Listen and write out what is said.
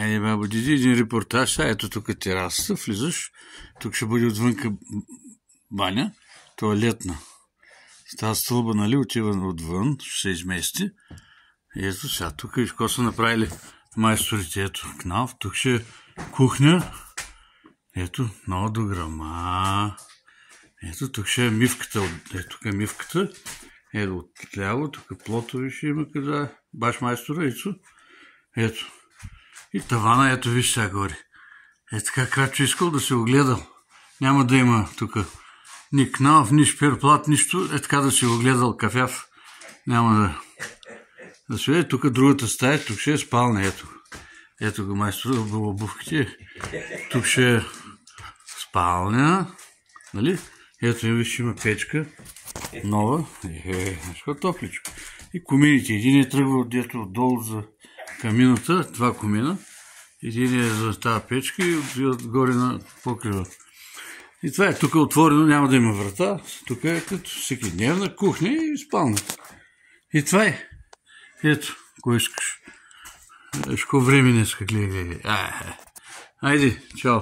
Айде, бабо, диди един репортаж. Ето тук е терасата, влизаш. Тук ще бъде отвънка баня, тоалетна. С тази стълба, нали, отива отвън, ще се измести. Ето сега, тук виж какво са направили майсторите. Ето кнав, тук ще е кухня. Ето, много дограма. Ето, тук ще е мивката. Ето, тук е мивката. Ето, отляво, тук плотови ще има къде. Баш майстора, ето. И тавана, ето виж сега горе. Ето така Крачо искал да се огледал. Няма да има тук ни кнав, ни шперплат, нищо. Е така да се огледал кафяв. Няма да се е. Тук другата стая, тук ще е спалня, ето. Ето го майстора в обувките. Тук ще е спалня. Нали? Ето виж, има печка. Нова. Нещо топличко. И комините. Един е тръгвал дето отдолу за камината, два комина. Един е за тази печка и отгоре на покрива. И това е тук отворено, няма да има врата. Тук е като всекидневна кухня и спалня. И това е. Ето, кой искаш. Ешко време днеска, гледай. Айде, чао.